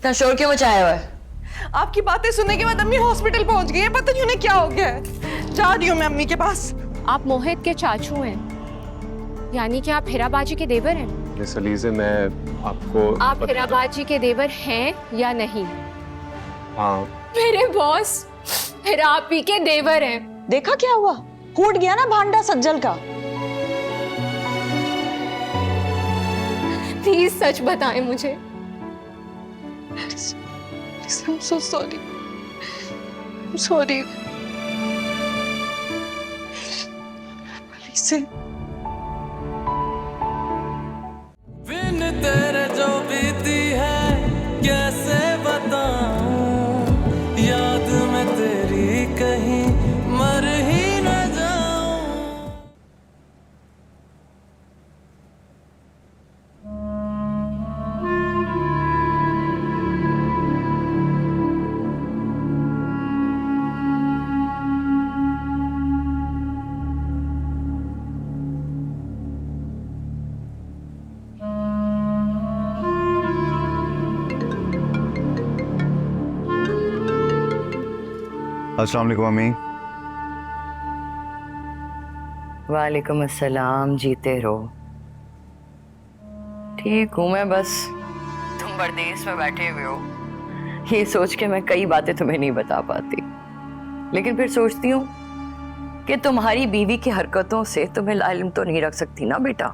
इतना शोर क्यों मचाया हुआ है? आपकी बातें सुनने के बाद अम्मी हॉस्पिटल पहुंच गई है। पता नहीं उन्हें क्या हो गया है। जा रही हूँ मैं अम्मी के पास। आप मोहित के चाचू हैं, यानी कि आप हीराबाजी के देवर हैं। मिस अलीज़े, मैं आपको आप हीराबाजी के देवर हैं या नहीं? हाँ। मेरे बॉस हीराबी के देवर हैं। देखा क्या हुआ? फूट गया ना भांडा सज्जल का। प्लीज सच बताएं मुझे। I'm so sorry. I'm sorry. Listen. बिन तेरे जो बीती है कैसे बताऊं, याद में तेरी कहीं मर ही न जाऊं। अस्सलाम वालेकुम अम्मी। वालेकुम अस्सलाम। जीते रहो। ठीक हूँ मैं, बस तुम परदेस में बैठे हुए हो ये सोच के मैं कई बातें तुम्हें नहीं बता पाती, लेकिन फिर सोचती हूँ कि तुम्हारी बीवी की हरकतों से तुम्हें लाइल्म तो नहीं रख सकती ना बेटा।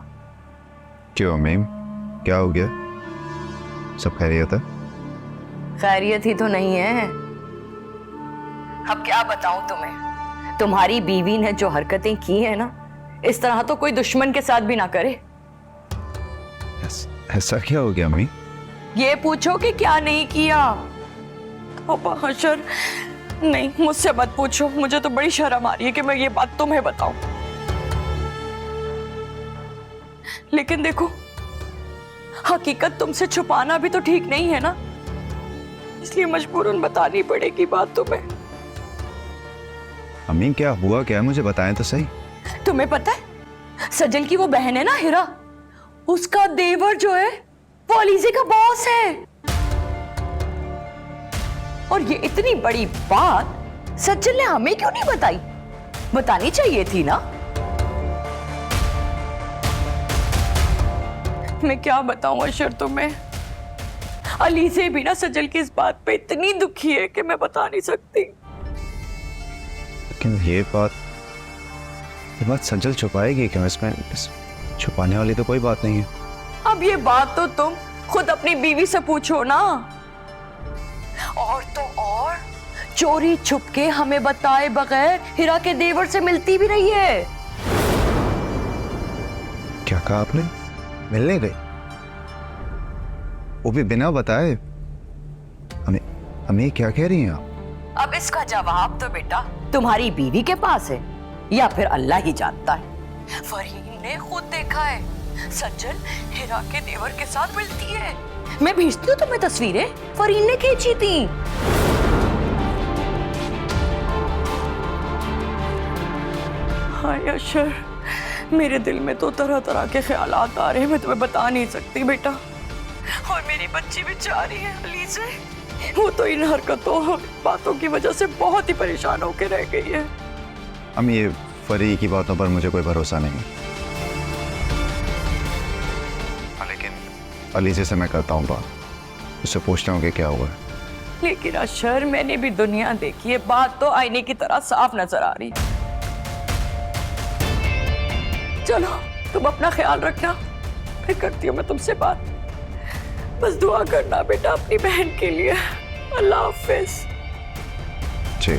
क्यों अम्मी, क्या हो गया? सब खैरियत है? खैरियत ही तो नहीं है। अब क्या बताऊं तुम्हें, तुम्हारी बीवी ने जो हरकतें की है ना, इस तरह तो कोई दुश्मन के साथ भी ना करे। ऐसा क्या हो गया अम्मी? ये पूछो कि क्या नहीं किया। हशर, नहीं मुझसे मत पूछो, मुझे तो बड़ी शर्म आ रही है कि मैं ये बात तुम्हें बताऊं। लेकिन देखो, हकीकत तुमसे छुपाना भी तो ठीक नहीं है ना, इसलिए मजबूरन बतानी पड़ेगी बात तुम्हें। अम्मी क्या हुआ, क्या है? मुझे बताएं तो सही। तुम्हें पता है, सजल की वो बहन है ना हिरा, उसका देवर जो है वो अलीजे का बॉस है। और ये इतनी बड़ी बात सज्जल ने हमें क्यों नहीं बताई? बतानी चाहिए थी ना। मैं क्या बताऊं अशर तुम्हें, अलीजे भी ना सज्जल की इस बात पे इतनी दुखी है कि मैं बता नहीं सकती। लेकिन ये बात सज्जल छुपाएगी क्यों? इसमें छुपाने वाली तो कोई बात नहीं है। अब ये बात तो तुम खुद अपनी बीवी से पूछो ना। और तो और चोरी छुपके हमें बताए बगैर हिरा के देवर से मिलती भी रही है। क्या कहा आपने? मिलने गई? वो भी बिना बताए? अम्मी क्या कह रही हैं आप? अब इसका जवाब तो बेटा तुम्हारी बीवी के पास है, या फिर अल्लाह ही जानता है। फरहीन ने खुद देखा है, सज्जल हिरा के देवर के साथ मिलती है। मैं भेजती हूँ तुम्हें तस्वीरें, फरहीन ने खींची थी। हाय अशर, मेरे दिल में तो तरह तरह के ख्यालात आ रहे हैं, मैं तुम्हें बता नहीं सकती बेटा। और मेरी बच्ची बेचारी है अलीजे, वो तो इन हरकतों और बातों की वजह से बहुत ही परेशान होकर रह गई है। अम्मी ये फरी की बातों पर मुझे कोई भरोसा नहीं, लेकिन अलीजे से मैं करता हूँ बात, उससे पूछता हूँ कि क्या हुआ है। लेकिन अशर, मैंने भी दुनिया देखी है, बात तो आईने की तरह साफ नजर आ रही। चलो तुम अपना ख्याल रखना, फिर करती हूँ मैं तुमसे बात। बस दुआ करना बेटा अपनी बहन के लिए। अल्लाह हाफिज। जी।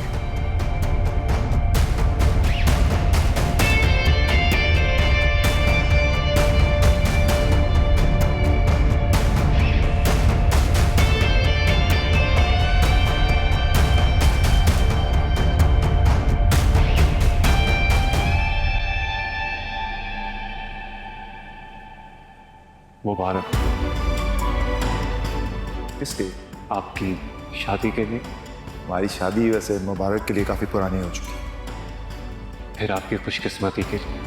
मुबारक। किस लिए? आपकी शादी के लिए। हमारी शादी वैसे मुबारक के लिए काफ़ी पुरानी हो चुकी है। फिर आपकी खुशकिस्मती के लिए।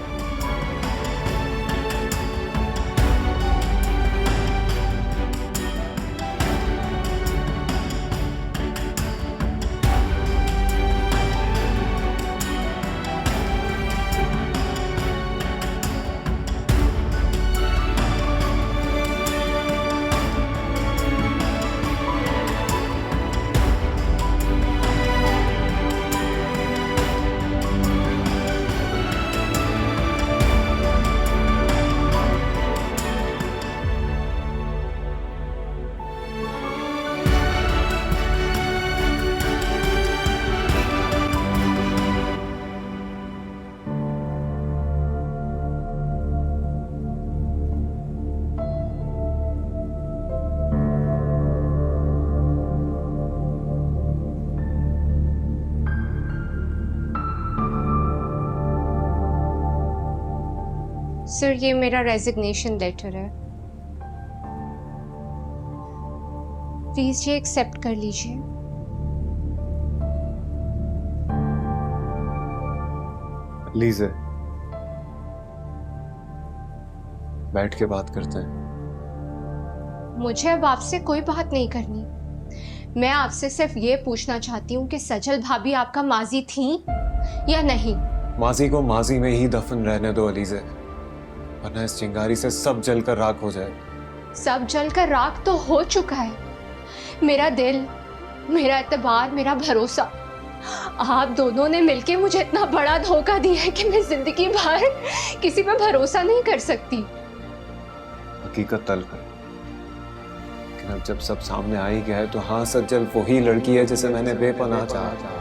सर ये मेरा रेजिग्नेशन लेटर है, प्लीज ये एक्सेप्ट कर लीजिए। लीजिए, बैठ के बात करते हैं। मुझे अब आपसे कोई बात नहीं करनी। मैं आपसे सिर्फ ये पूछना चाहती हूँ कि सजल भाभी आपका माजी थी या नहीं। माजी को माजी में ही दफन रहने दो अलीज़े, वरना इस चिंगारी से सब जलकर राख हो जाएगा। सब जलकर राख तो हो चुका है। मेरा दिल, मेरा एतबार, मेरा भरोसा, आप दोनों ने मिलके मुझे इतना बड़ा धोखा दिया है कि मैं जिंदगी भर किसी पे भरोसा नहीं कर सकती। हकीकत तल्ख है, लेकिन अब जब सब सामने आ ही गया है तो हाँ, सज्जल वही लड़की है जिसे मैंने बेपनाह चाहा था।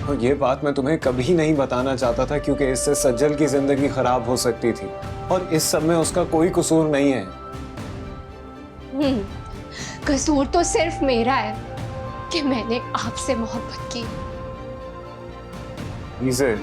और ये बात मैं तुम्हें कभी नहीं बताना चाहता था, क्योंकि इससे सज्जल की जिंदगी खराब हो सकती थी, और इस सब में उसका कोई कसूर नहीं है। कसूर तो सिर्फ मेरा है कि मैंने आपसे मोहब्बत की। लीजिए,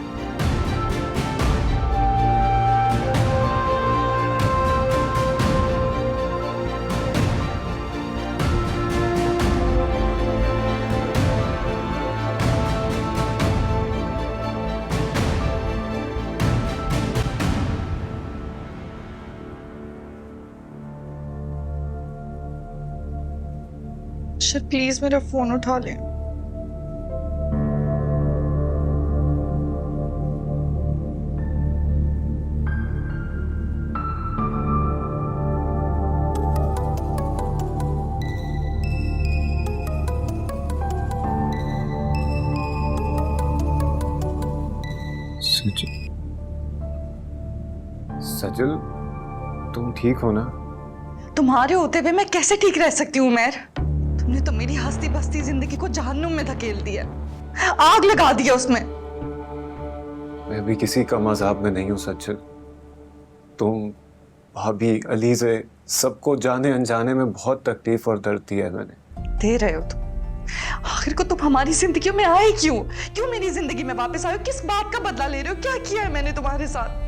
सर प्लीज मेरा फोन उठा लें। सजल, तुम ठीक हो ना? तुम्हारे होते हुए मैं कैसे ठीक रह सकती हूँ उमर? तुमने तो मेरी हंसती बसती जिंदगी को जहन्नुम में धकेल दिया, आग लगा दिया उसमें। मैं भी किसी का मजाक में नहीं हूँ सज्जल। तुम, भाभी, अलीज़े, सबको जाने अनजाने में बहुत तकलीफ और दर्द दिया है मैंने। दे रहे हो तुम? आखिर को तुम हमारी जिंदगियों में आए क्यों? क्यों मेरी जिंदगी में वापस आए हो? किस बात का बदला ले रहे हो? क्या किया है मैंने तुम्हारे साथ?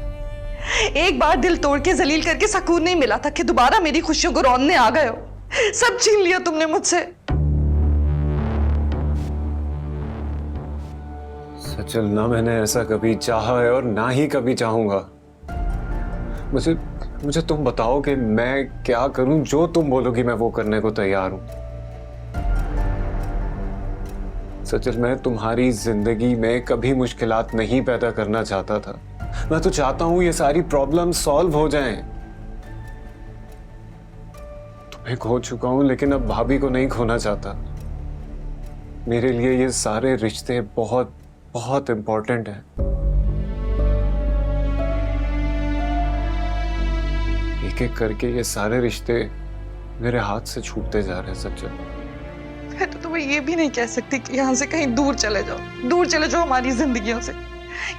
एक बार दिल तोड़ के जलील करके सुकून नहीं मिला था कि दोबारा मेरी खुशियों को रौंदने आ गए हो। सब छीन लिया तुमने मुझसे। सजल, ना मैंने ऐसा कभी चाहा है और ना ही कभी चाहूंगा। मुझे तुम बताओ कि मैं क्या करूं। जो तुम बोलोगी मैं वो करने को तैयार हूं। सजल, मैं तुम्हारी जिंदगी में कभी मुश्किलात नहीं पैदा करना चाहता था। मैं तो चाहता हूं ये सारी प्रॉब्लम सॉल्व हो जाएं। तुम्हें खो चुका हूं, लेकिन अब भाभी को नहीं खोना चाहता। मेरे लिए ये सारे रिश्ते बहुत बहुत इंपॉर्टेंट हैं। एक एक करके ये सारे रिश्ते मेरे हाथ से छूटते जा रहे हैं सज्जन। मैं तो तुम्हें ये भी नहीं कह सकती कि यहाँ से कहीं दूर चले जाओ, दूर चले जाओ हमारी जिंदगियों से,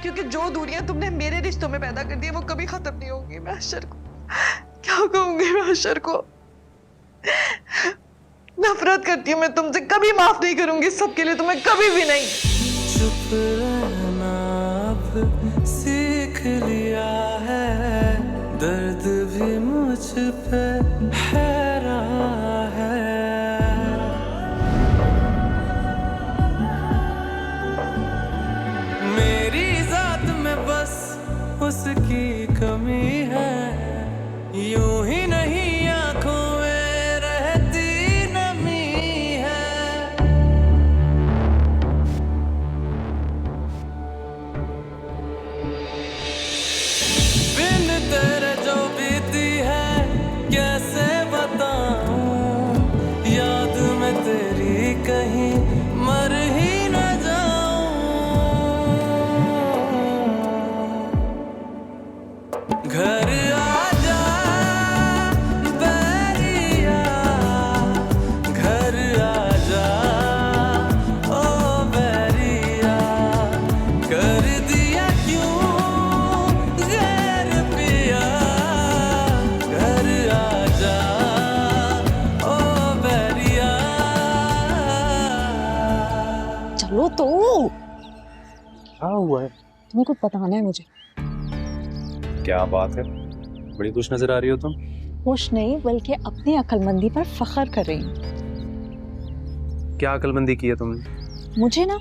क्योंकि जो दूरियां तुमने मेरे रिश्तों में पैदा कर दी है वो कभी खत्म नहीं होंगी। मैं अशर को क्या कहूंगी? मैं अशर को नफरत करती हूँ मैं तुमसे, कभी माफ नहीं करूंगी सबके लिए तुम्हें, कभी भी नहीं। चुप रहना अब सीख लिया है, दर्द भी मुझ पे हैरा है। मेरी जात में बस उसकी कमी है, यूं ही नहीं आंखों में रहती नमी है। बिन तेरे जो बीती है कैसे बताऊं, याद में तेरी कहीं मर ही न जाऊं। घर चलो तो। क्या हुआ है? तुम्हें कुछ बताना है मुझे। क्या बात है? बड़ी खुश नजर आ रही हो तुम। खुश नहीं बल्कि अपनी अक्लमंदी पर फख्र कर रही हूँ। क्या अक्लमंदी की है तुमने? मुझे ना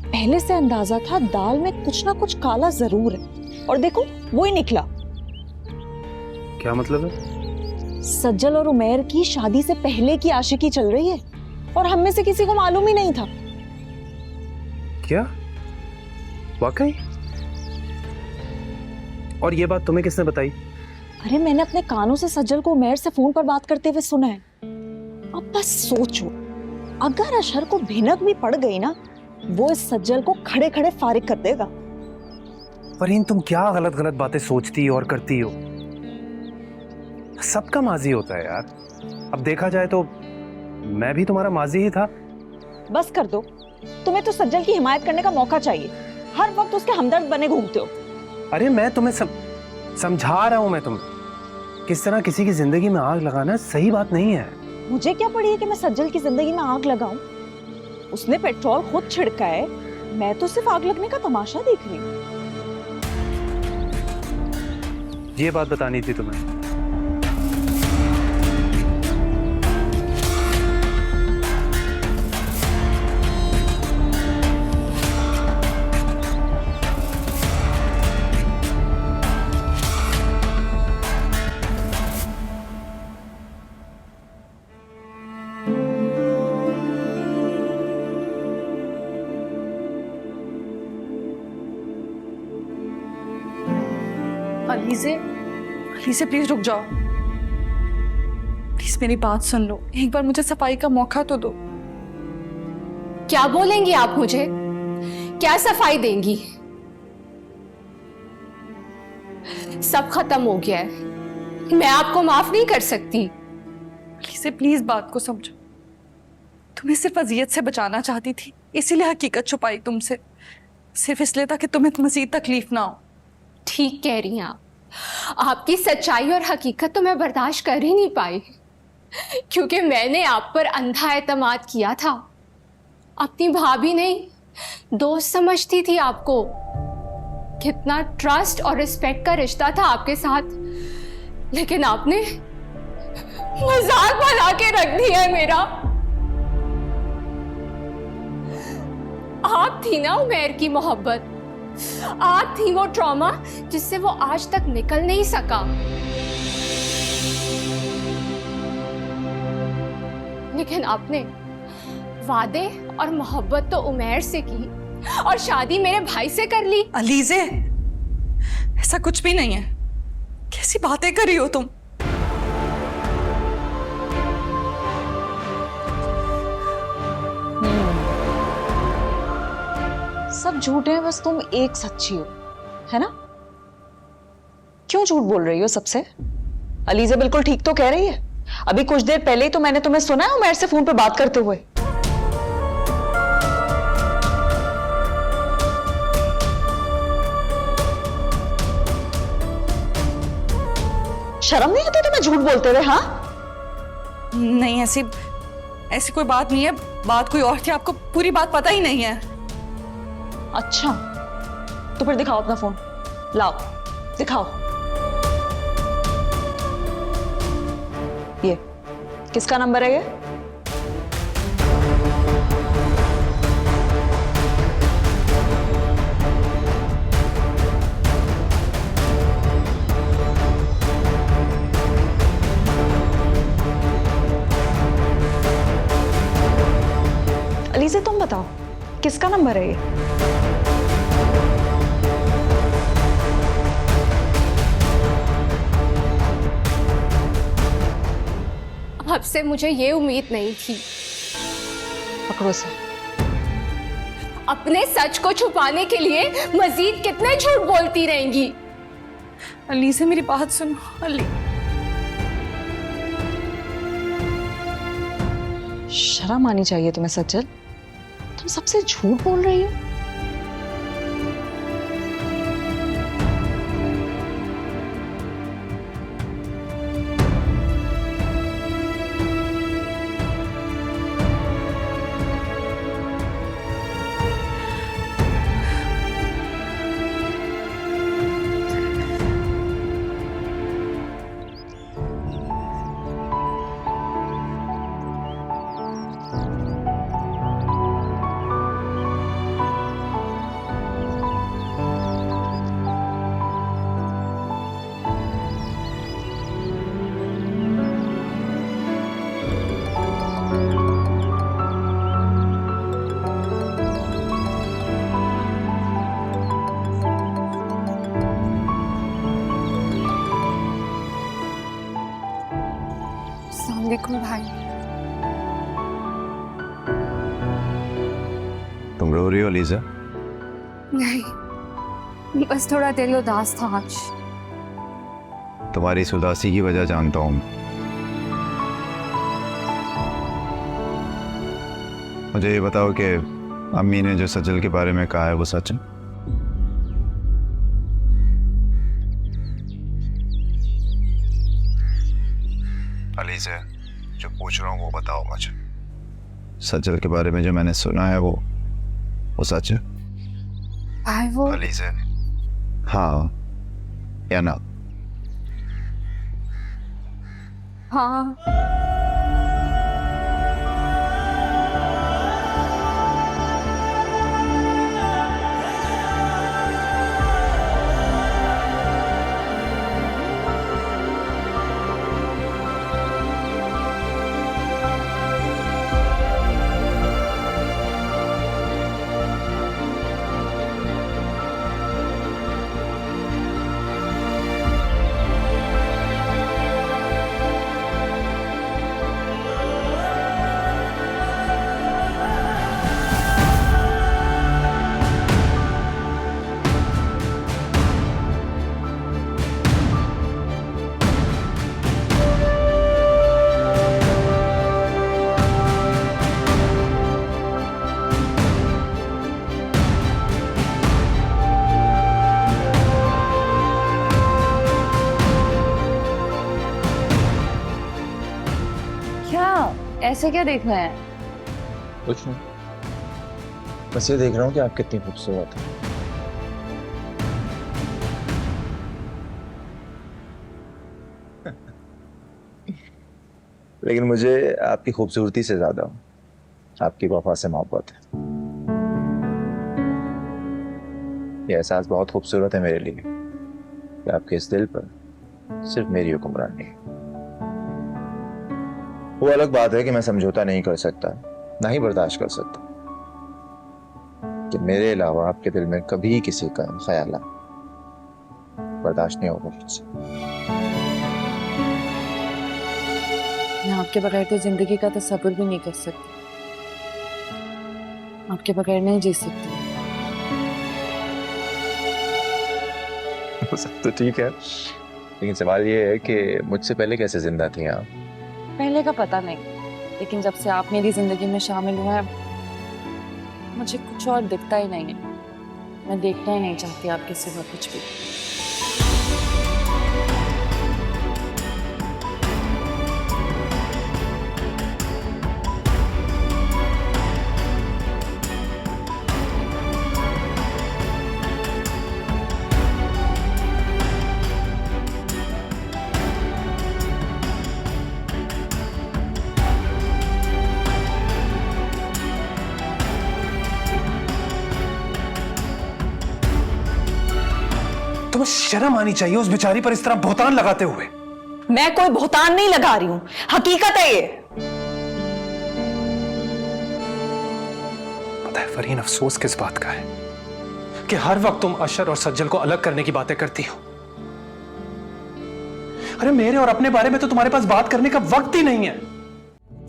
पहले से अंदाजा था दाल में कुछ ना कुछ काला जरूर है, और देखो वो ही निकला। क्या मतलब है? सज्जल और उमेर की शादी से पहले की आशिकी चल रही है, और हम में से किसी को मालूम ही नहीं था। क्या वाकई? और ये बात तुम्हें किसने बताई? अरे मैंने अपने कानों से सज्जल को उमेर से फोन पर बात करते हुए सुना है। अब बस सोचो, अगर अशहर को भिनक भी पड़ गई ना, वो इस सज्जल को खड़े खड़े फारिग कर देगा। फरहीन, तुम क्या गलत गलत बातें सोचती और करती हो? सबका माजी होता है यार। अब देखा जाए तो मैं भी तुम्हारा माजी ही था। बस कर दो, तुम्हें तो सज्जल की हिमायत करने का मौका चाहिए। हर वक्त उसके हमदर्द बने घूमते हो। अरे मैं तुम्हें समझा रहा हूं। मैं तुम्हें किस तरह किसी की जिंदगी में आग लगाना सही बात नहीं है। मुझे क्या पड़ी है कि मैं सज्जल की जिंदगी में आग लगाऊं? उसने पेट्रोल खुद छिड़का है, मैं तो सिर्फ आग लगने का तमाशा देख रही हूँ। ये बात बतानी थी तुम्हें। अलीज़े प्लीज रुक जाओ। प्लीज मेरी बात सुन लो, एक बार मुझे सफाई का मौका तो दो। क्या बोलेंगी आप मुझे? क्या सफाई देंगी? सब खत्म हो गया है, मैं आपको माफ नहीं कर सकती। अलीज़े प्लीज बात को समझो। तुम्हें सिर्फ अजियत से बचाना चाहती थी, इसीलिए हकीकत छुपाई तुमसे, सिर्फ इसलिए था कि तुम्हें मजीद तकलीफ ना हो। ठीक कह रही हैं आप। आपकी सच्चाई और हकीकत तो मैं बर्दाश्त कर ही नहीं पाई, क्योंकि मैंने आप पर अंधा एतमाद किया था। अपनी भाभी नहीं, दोस्त समझती थी आपको। कितना ट्रस्ट और रिस्पेक्ट का रिश्ता था आपके साथ, लेकिन आपने मजाक बना के रख दिया है मेरा। आप थी ना उमेर की मोहब्बत, आप थी वो ट्रॉमा जिससे वो आज तक निकल नहीं सका। लेकिन आपने वादे और मोहब्बत तो उमेर से की और शादी मेरे भाई से कर ली। अलीज़े ऐसा कुछ भी नहीं है, कैसी बातें कर रही हो तुम? सब झूठे हैं, बस तुम एक सच्ची हो, है ना? क्यों झूठ बोल रही हो सबसे? अलीज़े बिल्कुल ठीक तो कह रही है। अभी कुछ देर पहले ही तो मैंने तुम्हें सुना है उमैर से फोन पर बात करते हुए। शर्म नहीं आती तुम्हें झूठ बोलते हुए? हाँ नहीं, ऐसी कोई बात नहीं है, बात कोई और थी, आपको पूरी बात पता ही नहीं है। अच्छा, तो फिर दिखाओ अपना फोन, लाओ दिखाओ। ये किसका नंबर है ये? अलीज़े तुम बताओ किसका नंबर है ये? आपसे मुझे ये उम्मीद नहीं थी। पकड़ो से। अपने सच को छुपाने के लिए मजीद कितने झूठ बोलती रहेंगी? अलीज़े मेरी बात सुनो। अली, शर्म आनी चाहिए तुम्हें सज्जल, तुम सबसे झूठ बोल रही हो। शुक्र भाई। तुम रो रही हो अलीजा? नहीं, बस थोड़ा दिल उदास था आज। तुम्हारी इस उदासी की वजह जानता हूँ। मुझे ये बताओ कि अम्मी ने जो सजल के बारे में कहा है वो सच है? अलीजा, जो पूछ रहा हूँ वो बताओ मुझे। सजल के बारे में जो मैंने सुना है वो सच है? भाई वो अलीजा, हाँ या ना? हाँ। ऐसे क्या देखना है? कुछ नहीं, बस ये देख रहा हूँ कि आप कितनी खूबसूरत हैं। लेकिन मुझे आपकी खूबसूरती से ज्यादा आपकी वफा से मोहब्बत है। ये एहसास बहुत खूबसूरत है मेरे लिए कि आपके इस दिल पर सिर्फ मेरी हुक्मरानी है। वो अलग बात है कि मैं समझौता नहीं कर सकता, ना ही बर्दाश्त कर सकता कि मेरे अलावा आपके दिल में कभी किसी का ख्याल बर्दाश्त नहीं होगा मुझसे। मैं आपके बगैर तो जिंदगी का तसव्वुर भी नहीं कर सकती, आपके बगैर नहीं जी सकती। सब तो ठीक है, लेकिन सवाल ये है कि मुझसे पहले कैसे जिंदा थी आप? पहले का पता नहीं, लेकिन जब से आप मेरी जिंदगी में शामिल हुए हैं मुझे कुछ और दिखता ही नहीं है। मैं देखना ही नहीं चाहती आपके सिवा कुछ भी। तुम्हें शर्म आनी चाहिए उस बेचारी पर इस तरह बहुतान लगाते हुए। मैं कोई बहुतान नहीं लगा रही हूं, हकीकत है ये। पता है फरहीन, अफसोस किस बात का है कि हर वक्त तुम अशर और सज्जल को अलग करने की बातें करती हो। अरे मेरे और अपने बारे में तो तुम्हारे पास बात करने का वक्त ही नहीं है।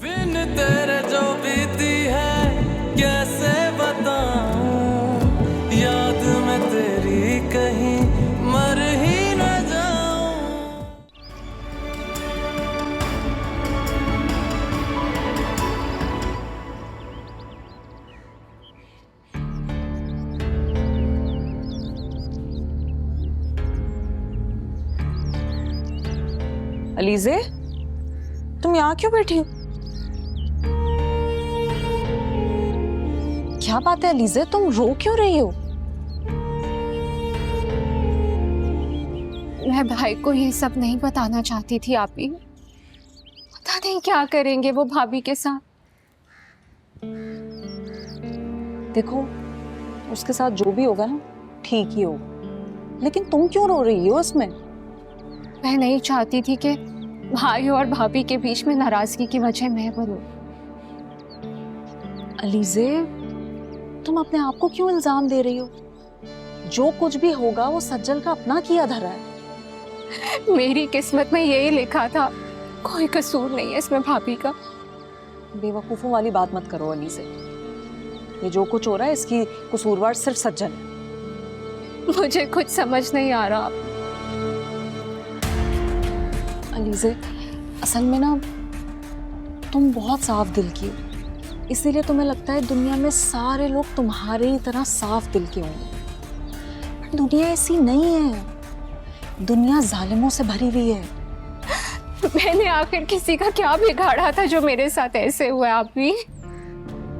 बिन तेरे जो बीती है कैसे बताऊं, याद में तेरी कहीं मर ही न जाऊं। अलीजे, तुम यहाँ क्यों बैठी हो? क्या बात है अलीजे, तुम रो क्यों रही हो? मैं भाई को ये सब नहीं बताना चाहती थी आप ही। पता नहीं क्या करेंगे वो भाभी के साथ। देखो, उसके साथ जो भी होगा ना ठीक ही होगा, लेकिन तुम क्यों रो रही हो उसमें? मैं नहीं चाहती थी कि भाई और भाभी के बीच में नाराजगी की वजह मैं बनूं। अलीजे, तुम अपने आप को क्यों इल्जाम दे रही हो? जो कुछ भी होगा वो सज्जल का अपना किया धरा है। मेरी किस्मत में यही लिखा था कोई कसूर नहीं है इसमें भाभी का। बेवकूफों वाली बात मत करो अली से। ये जो कुछ हो रहा है इसकी कसूरवार सिर्फ सज्जन है। मुझे कुछ समझ नहीं आ रहा। अलीज़े, असल में ना तुम बहुत साफ दिल की हो, इसीलिए तुम्हें लगता है दुनिया में सारे लोग तुम्हारे ही तरह साफ दिल के होंगे। पर दुनिया ऐसी नहीं है। दुनिया जालिमों से भरी हुई है। मैंने आखिर किसी का क्या बिगाड़ा था जो मेरे साथ ऐसे हुआ? आप भी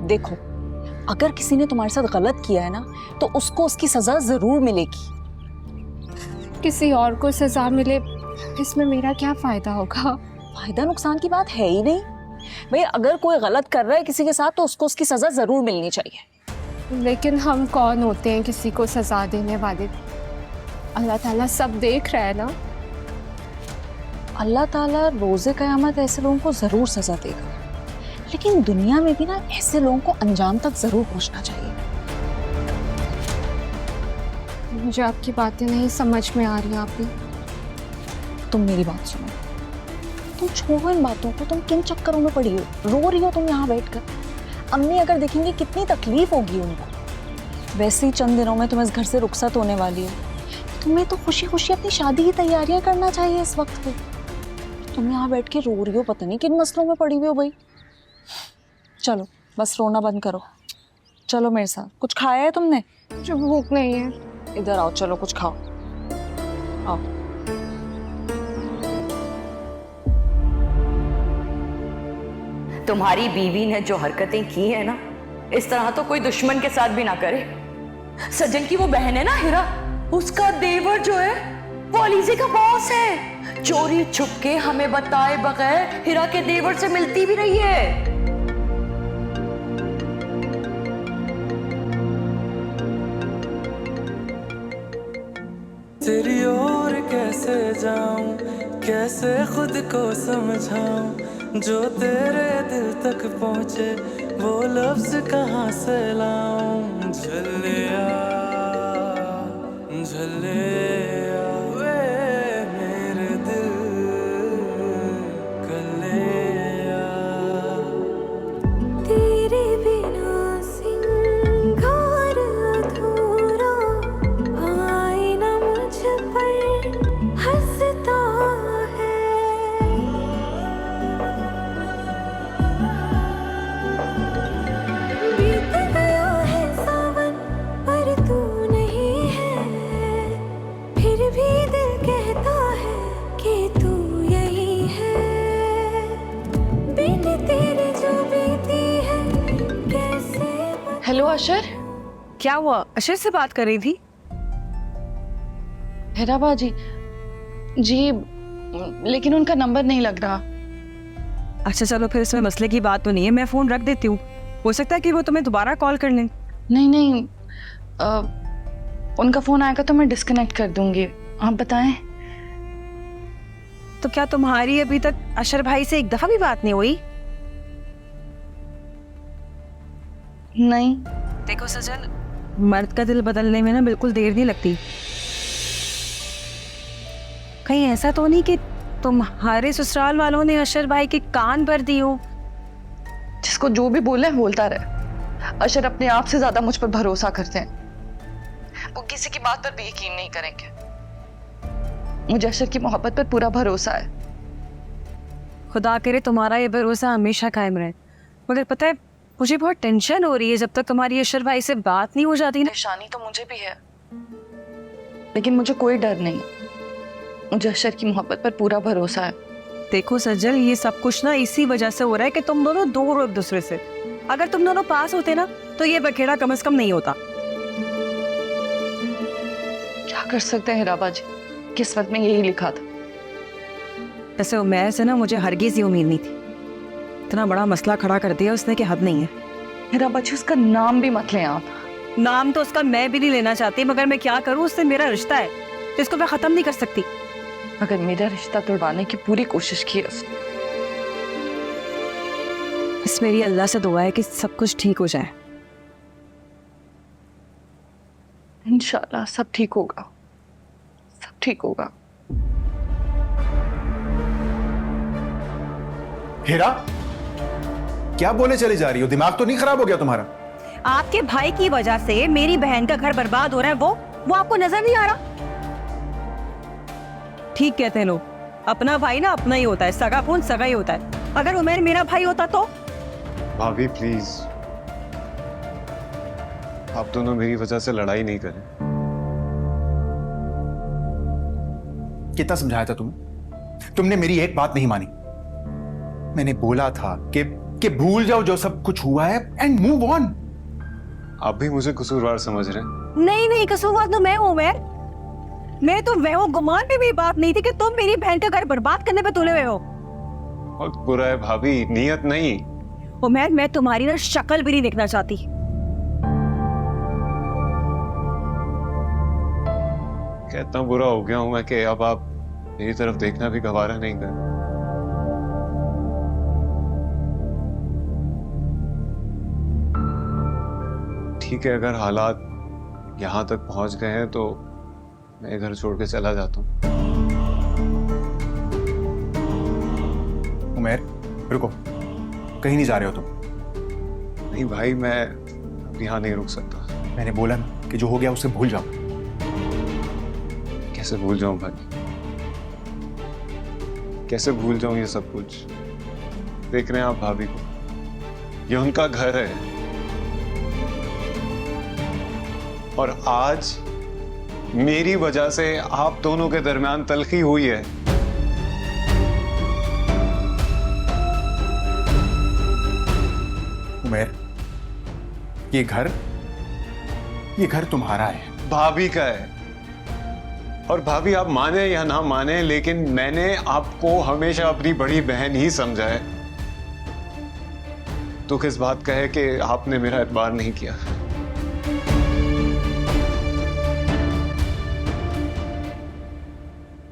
देखो, अगर किसी ने तुम्हारे साथ गलत किया है ना तो उसको उसकी सजा जरूर मिलेगी। किसी और को सजा मिले इसमें मेरा क्या फायदा होगा? फायदा नुकसान की बात है ही नहीं भाई। अगर कोई गलत कर रहा है किसी के साथ तो उसको उसकी सजा जरूर मिलनी चाहिए। लेकिन हम कौन होते हैं किसी को सजा देने वाले? अल्लाह ताला सब देख रहा है ना। अल्लाह ताला रोज़े क़यामत ऐसे लोगों को जरूर सजा देगा, लेकिन दुनिया में भी ना ऐसे लोगों को अंजाम तक जरूर पहुंचना चाहिए। मुझे आपकी बातें नहीं समझ में आ रही। आप भी तुम मेरी बात सुनो, तुम छोड़ो इन बातों को। तुम किन चक्करों में पड़ी हो? रो रही हो तुम यहाँ बैठकर। अम्मी अगर देखेंगे कितनी तकलीफ होगी उनको। वैसे ही चंद दिनों में तुम इस घर से रुखसत होने वाली हो। तुम्हें तो खुशी खुशी अपनी शादी की तैयारियां करना चाहिए इस वक्त पे। तुम यहाँ बैठ के रो रही हो, पता नहीं किन मसलों में पड़ी हुई हो भाई। चलो बस रोना बंद करो, चलो मेरे साथ। कुछ खाया है तुमने? मुझे भूख नहीं है। इधर आओ, चलो कुछ खाओ। आओ। तुम्हारी बीवी ने जो हरकतें की है ना, इस तरह तो कोई दुश्मन के साथ भी ना करे। सज्जन की वो बहन है ना हिरा, उसका देवर जो है वो अलीज़े का बॉस है। चोरी छुपके हमें बताए बगैर हिरा के देवर से मिलती भी रही है। तेरी ओर कैसे जाऊं, कैसे खुद को समझाऊं, जो तेरे दिल तक पहुंचे वो लफ्ज कहाँ से लाऊं। झल्लिया झल्लिया वे मेरे दिल कलिया। तेरे बिना सिंगार अधूरा, आए ना मुझ पर हंसता है। बीत गया है सावन पर तू नहीं है, फिर भी दिल कहता है कि तू यही है। बिन तेरे जो बीती है कैसे। हेलो अशर, क्या हुआ? अशर से बात कर रही थी? हेरा बाजी जी, लेकिन उनका नंबर नहीं लग रहा। अच्छा चलो फिर इसमें मसले की बात तो नहीं है, मैं फोन रख देती हूँ। हो सकता है कि वो तुम्हें दोबारा कॉल कर लें। नहीं नहीं, उनका फोन आएगा तो मैं डिस्कनेक्ट कर दूंगी। आप बताएं। तो क्या तुम्हारी अभी तक अशर भाई से एक दफा भी बात नहीं हुई? नहीं। देखो सजल, मर्द का दिल बदलने में ना बिल्कुल देर नहीं लगती। कहीं ऐसा तो नहीं कि तुम्हारे ससुराल वालों ने अशर भाई के कान भर दी हो? जिसको जो भी बोले बोलता रहे। अशर अपने आप से ज्यादा मुझ पर भरोसा करते हैं। वो किसी की बात पर भी यकीन नहीं करेंगे। मुझे अशर की मोहब्बत पर पूरा भरोसा है। खुदा करे तुम्हारा ये भरोसा हमेशा कायम रहे। मगर पता है, मुझे बहुत टेंशन हो रही है जब तक तुम्हारी अशर भाई से बात नहीं हो जाती ना। परेशानी तो मुझे भी है, लेकिन मुझे कोई डर नहीं। मुझे अशर की मोहब्बत पर पूरा भरोसा है। देखो सज्जल, ये सब कुछ ना इसी वजह से हो रहा है कि तुम दोनों दूर हो एक दूसरे से। अगर तुम दोनों पास होते ना तो ये बखेड़ा कम से कम नहीं होता। क्या कर सकते हैं हिराबा जी, किस्मत में यही लिखा था। वैसे उमैर से ना मुझे हरगिज़ ये उम्मीद नहीं थी। इतना बड़ा मसला खड़ा कर दिया उसने कि हद नहीं है। हिराबा जी, उसका नाम भी मत लें आप। नाम तो उसका मैं भी नहीं लेना चाहती, मगर मैं क्या करूँ, उससे मेरा रिश्ता है तो इसको मैं ख़त्म नहीं कर सकती। अगर मेरा रिश्ता तोड़वाने की पूरी कोशिश की है उसने। बस मेरी अल्लाह से दुआ है कि सब कुछ ठीक हो जाए। इंशाल्लाह सब ठीक होगा, सब ठीक होगा। हीरा, क्या बोले चली जा रही हो? दिमाग तो नहीं खराब हो गया तुम्हारा? आपके भाई की वजह से मेरी बहन का घर बर्बाद हो रहा है, वो आपको नजर नहीं आ रहा? ठीक कहते हैं लोग, अपना भाई ना अपना ही होता है, सगा खून सगा ही होता है। अगर उमेर मेरा भाई होता तो? भाभी प्लीज, आप दोनों मेरी वजह से लड़ाई नहीं करें। कितना समझाया था तुम्हें? तुमने मेरी एक बात नहीं मानी। मैंने बोला था कि भूल जाओ जो सब कुछ हुआ है एंड मूव ऑन। आप भी मुझे कसूरवार समझ रहे हैं? नहीं, कसूरवार तो मैं हूं उमेर। मैं तो वह हूं, गुमान में भी बात नहीं थी कि तुम मेरी बहन का घर बर्बाद करने पे तुले हुए हो। बहुत बुरा है भाभी, नियत नहीं। उमेर, मैं तुम्हारी ना शक्ल भी नहीं देखना चाहती। कितना बुरा हो गया हूं मैं कि अब आप मेरी तरफ देखना भी गवारा नहीं कर। ठीक है, अगर हालात यहां तक पहुंच गए हैं तो मैं घर छोड़ के चला जाता हूं। उमेर, रुको, कहीं नहीं जा रहे हो तुम? नहीं भाई, मैं अब यहाँ नहीं रुक सकता। मैंने बोला ना कि जो हो गया उसे भूल जाओ। कैसे भूल जाऊं भाई, कैसे भूल जाऊं ये सब कुछ? देख रहे हैं आप भाभी को, ये उनका घर है और आज मेरी वजह से आप दोनों के दरमियान तलखी हुई है। उमेर, ये घर तुम्हारा है, भाभी का है। और भाभी, आप माने या ना माने, लेकिन मैंने आपको हमेशा अपनी बड़ी बहन ही समझा है। तो किस बात का है कि आपने मेरा एतबार नहीं किया?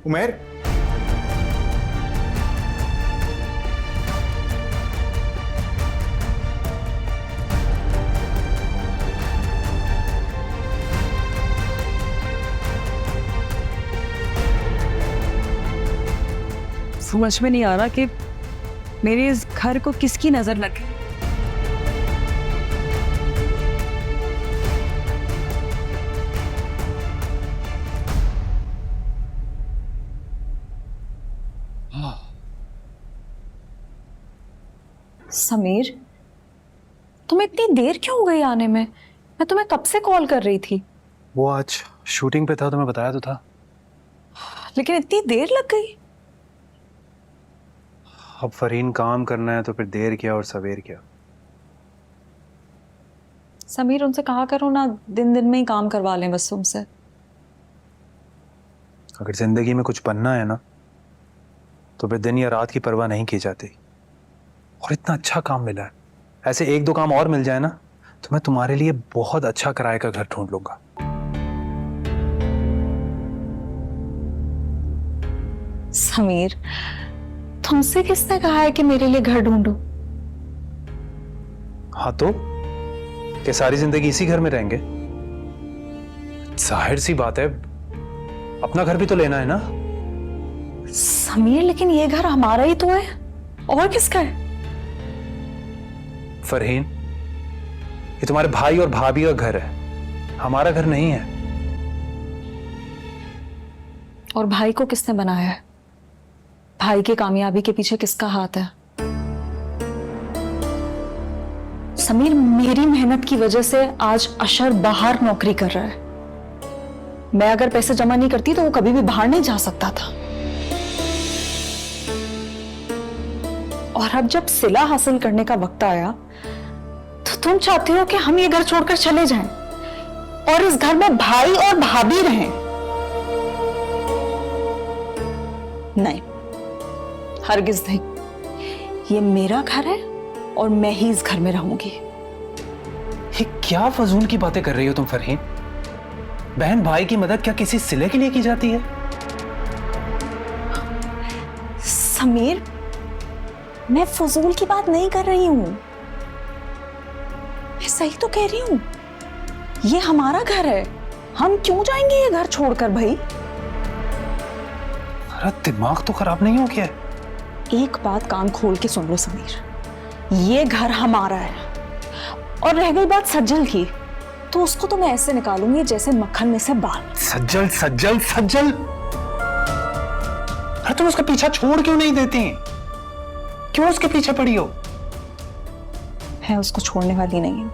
उमेर, समझ में नहीं आ रहा कि मेरे इस घर को किसकी नजर लग गई। समीर, तुम्हें इतनी देर क्यों हो गई आने में? मैं तुम्हें कब से कॉल कर रही थी। वो आज शूटिंग पे था, तुम्हें बताया तो था। लेकिन इतनी देर लग गई। अब फरहीन काम करना है तो फिर देर क्या और सवेर क्या। समीर, उनसे कहा करो ना दिन दिन में ही काम करवा लें बस तुमसे। अगर जिंदगी में कुछ बनना है ना तो फिर दिन या रात की परवाह नहीं की जाती। और इतना अच्छा काम मिला है, ऐसे एक दो काम और मिल जाए ना तो मैं तुम्हारे लिए बहुत अच्छा किराए का घर ढूंढ लूंगा। समीर, तुमसे किसने कहा है कि मेरे लिए घर ढूंढो? हाँ तो कि सारी जिंदगी इसी घर में रहेंगे? जाहिर सी बात है, अपना घर भी तो लेना है ना। समीर, लेकिन ये घर हमारा ही तो है, और किसका है? फरहीन, ये तुम्हारे भाई और भाभी का घर है, हमारा घर नहीं है। और भाई को किसने बनाया है? भाई की कामयाबी के पीछे किसका हाथ है? समीर, मेरी मेहनत की वजह से आज अशर बाहर नौकरी कर रहा है। मैं अगर पैसे जमा नहीं करती तो वो कभी भी बाहर नहीं जा सकता था। और अब जब सिला हासिल करने का वक्त आया तो तुम चाहते हो कि हम ये घर छोड़कर चले जाएं और इस घर में भाई और भाभी रहें। नहीं, हरगिज नहीं। ये मेरा घर है और मैं ही इस घर में रहूंगी। ये क्या फजूल की बातें कर रही हो तुम फरहीन? बहन भाई की मदद क्या किसी सिले के लिए की जाती है? समीर, मैं फजूल की बात नहीं कर रही हूं, मैं सही तो कह रही हूं। ये हमारा घर है, हम क्यों जाएंगे ये घर छोड़कर? भाई, अरे दिमाग तो खराब नहीं हो गया? एक बात कान खोल के सुन लो समीर, ये घर हमारा है। और रह गई बात सज्जल की, तो उसको तो मैं ऐसे निकालूंगी जैसे मक्खन में से बाल। सज्जल सज्जल सज्जल, अरे तुम उसका पीछा छोड़ क्यों नहीं देती? क्यों उसके पीछे पड़ी हो? मैं उसको छोड़ने वाली नहीं हूं,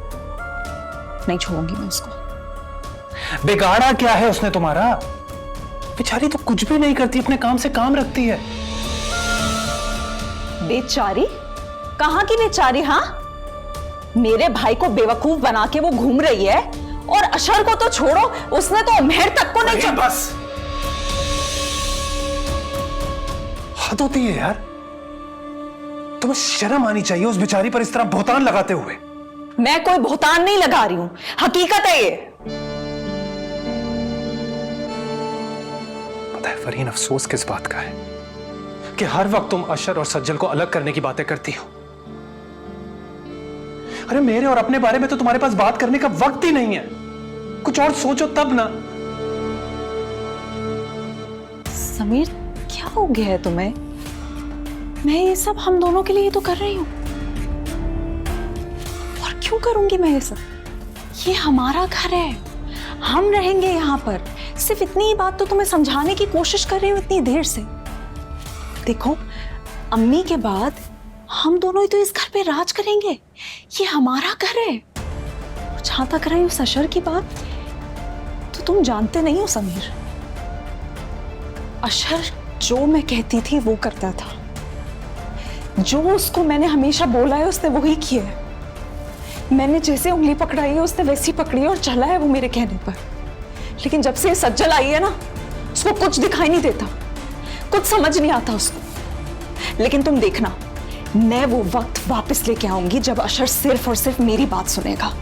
नहीं छोड़ूंगी मैं उसको। बिगाड़ा क्या है उसने तुम्हारा? बेचारी तो कुछ भी नहीं करती, अपने काम से काम रखती है। बेचारी? कहां की बेचारी? हाँ, मेरे भाई को बेवकूफ बना के वो घूम रही है, और अशर को तो छोड़ो, उसने तो मेहर तक को नहीं बस हद होती है यार। तुम्हें शर्म आनी चाहिए उस बेचारी पर इस तरह बहुतान लगाते हुए। मैं कोई बहुतान नहीं लगा रही हूं, हकीकत है ये। पता है फरहीन, अफसोस किस बात का है कि हर वक्त तुम अशर और सज्जल को अलग करने की बातें करती हो। अरे मेरे और अपने बारे में तो तुम्हारे पास बात करने का वक्त ही नहीं है। कुछ और सोचो तब ना। समीर, क्या हो गया है तुम्हें? मैं ये सब हम दोनों के लिए तो कर रही हूं, और क्यों करूंगी मैं ये सब? ये हमारा घर है, हम रहेंगे यहाँ पर। सिर्फ इतनी ही बात तो तुम्हें समझाने की कोशिश कर रही हूँ इतनी देर से। देखो, अम्मी के बाद हम दोनों ही तो इस घर पे राज करेंगे, ये हमारा घर है। जहां तक रही उस अशर की बात, तो तुम जानते नहीं हो समीर, अशर जो मैं कहती थी वो करता था। जो उसको मैंने हमेशा बोला है उसने वही किया है। मैंने जैसे उंगली पकड़ाई है उसने वैसी पकड़ी है, और चला है वो मेरे कहने पर। लेकिन जब से सज्जल आई है ना, उसको कुछ दिखाई नहीं देता, कुछ समझ नहीं आता उसको। लेकिन तुम देखना, मैं वो वक्त वापस लेके आऊंगी जब अशर सिर्फ और सिर्फ मेरी बात सुनेगा।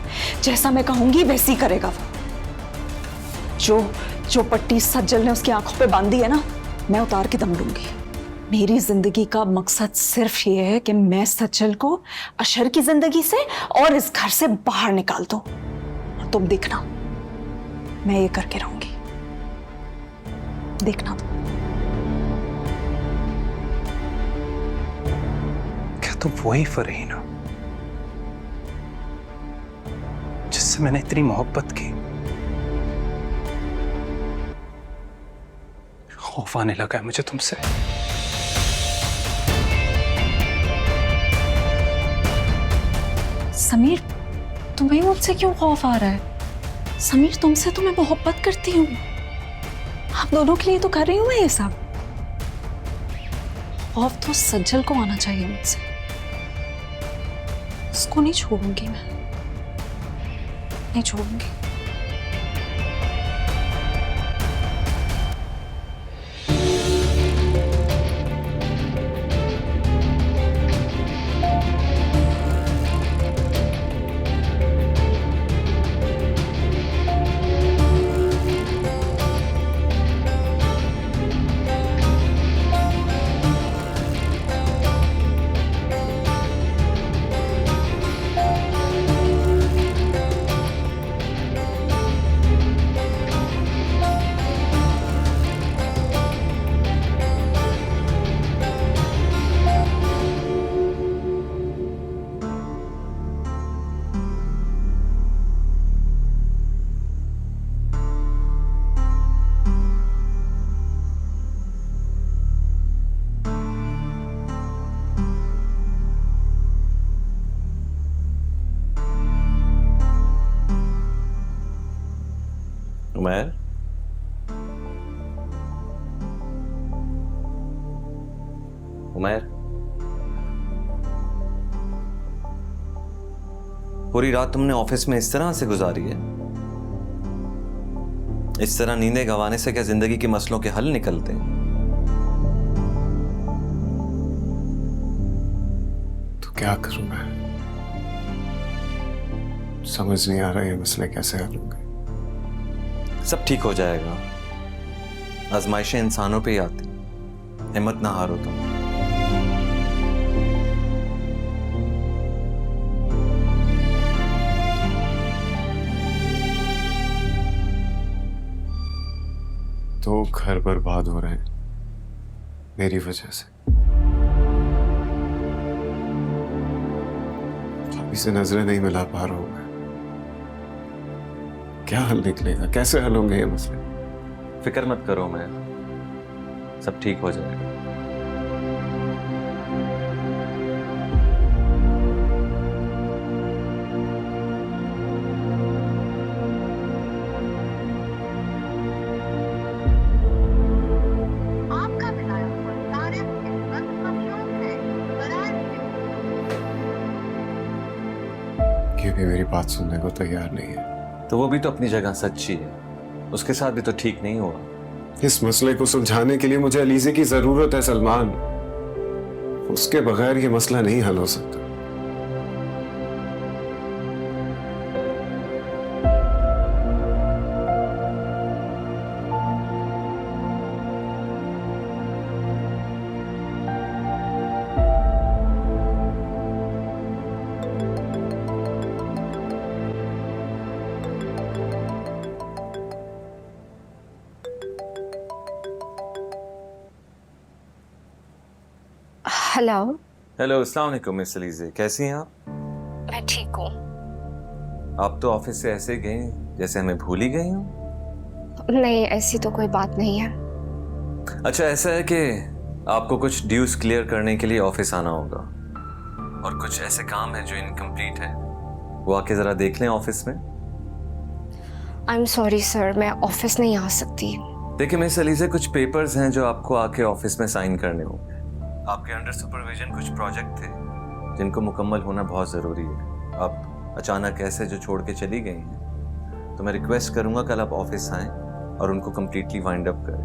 जैसा मैं कहूंगी वैसी करेगा वो। जो पट्टी सज्जल ने उसकी आंखों पे बांधी है ना, मैं उतार के दम लूंगी। मेरी जिंदगी का मकसद सिर्फ ये है कि मैं सज्जल को अशर की जिंदगी से और इस घर से बाहर निकाल दूं। और तुम देखना, मैं ये करके रहूंगी, देखना तुम। क्या तुम वही फरहीन हो जिससे मैंने इतनी मोहब्बत की? खौफ आने लगा है मुझे तुमसे। समीर, तुम्हें मुझसे क्यों खौफ आ रहा है? समीर, तुमसे तो मैं मोहब्बत करती हूँ, आप दोनों के लिए तो कर रही हूँ मैं ये सब। खौफ तो सज्जल को आना चाहिए मुझसे, उसको नहीं छोड़ूंगी मैं, नहीं छोड़ूंगी। उमैर, उमैर, पूरी रात तुमने ऑफिस में इस तरह से गुजारी है? इस तरह नींदें गंवाने से क्या जिंदगी के मसलों के हल निकलते हैं? तो क्या करूं मैं? समझ नहीं आ रहा ये मसले कैसे हल होंगे। सब ठीक हो जाएगा, आजमाइशें इंसानों पे ही आती, हिम्मत ना हारो तुम। तो घर बर्बाद हो रहे हैं मेरी वजह से। इसे नजरें नहीं मिला पा रहा हूं मैं। क्या हल निकलेगा, कैसे हल होंगे ये मसले? फिक्र मत करो मैं, सब ठीक हो जाएगा। ये भी मेरी बात सुनने को तैयार नहीं है। तो वो भी तो अपनी जगह सच्ची है, उसके साथ भी तो ठीक नहीं हुआ। इस मसले को सुलझाने के लिए मुझे अलीज़े की जरूरत है सलमान। उसके बगैर ये मसला नहीं हल हो सकता। हेलो। हेलो, अस्सलाम वालेकुम मिस अलीज़े, कैसी हैं आप? मैं ठीक हूँ। आप तो ऑफिस से ऐसे गए जैसे हमें भूल ही गई हूँ। नहीं, ऐसी तो कोई बात नहीं है। अच्छा, ऐसा है कि आपको कुछ ड्यूज क्लियर करने के लिए ऑफिस आना होगा और कुछ ऐसे काम है जो इनकम्प्लीट है, वो आके जरा देख लें ऑफिस में। आई एम सॉरी सर, मैं ऑफिस नहीं आ सकती। देखिए मिस अलीज़े, कुछ पेपर्स हैं जो आपको आके ऑफिस में साइन करने होंगे। आपके अंडर सुपरविजन कुछ प्रोजेक्ट थे जिनको मुकम्मल होना बहुत ज़रूरी है। आप अचानक ऐसे जो छोड़ के चली गई हैं, तो मैं रिक्वेस्ट करूंगा कल आप ऑफिस आएं और उनको कंप्लीटली वाइंड अप करें।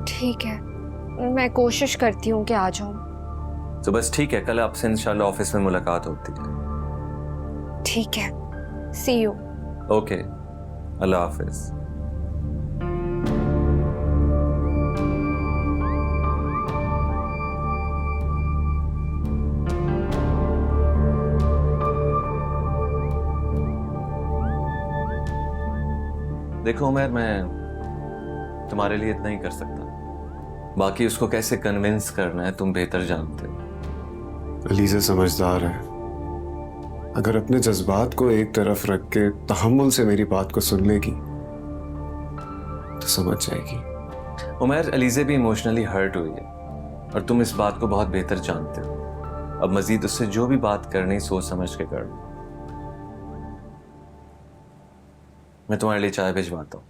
ठीक है, मैं कोशिश करती हूँ कि आ जाऊँ। तो बस ठीक है, कल आपसे इंशाल्लाह ऑफिस में मुलाकात होती है। ठीक है, सी यू। ओके, अल्लाह हाफिज। देखो उमर, मैं तुम्हारे लिए इतना ही कर सकता, बाकी उसको कैसे कन्विंस करना है तुम बेहतर जानते हो। अलीज़ा समझदार है, अगर अपने जज्बात को एक तरफ रख के तहम्मुल से मेरी बात को सुन लेगी तो समझ जाएगी। उमर, अलीज़े भी इमोशनली हर्ट हुई है और तुम इस बात को बहुत बेहतर जानते हो। अब मजीद उससे जो भी बात करनी सोच समझ के करना। मैं तुम्हारे लिए चाय भिजवाता हूँ।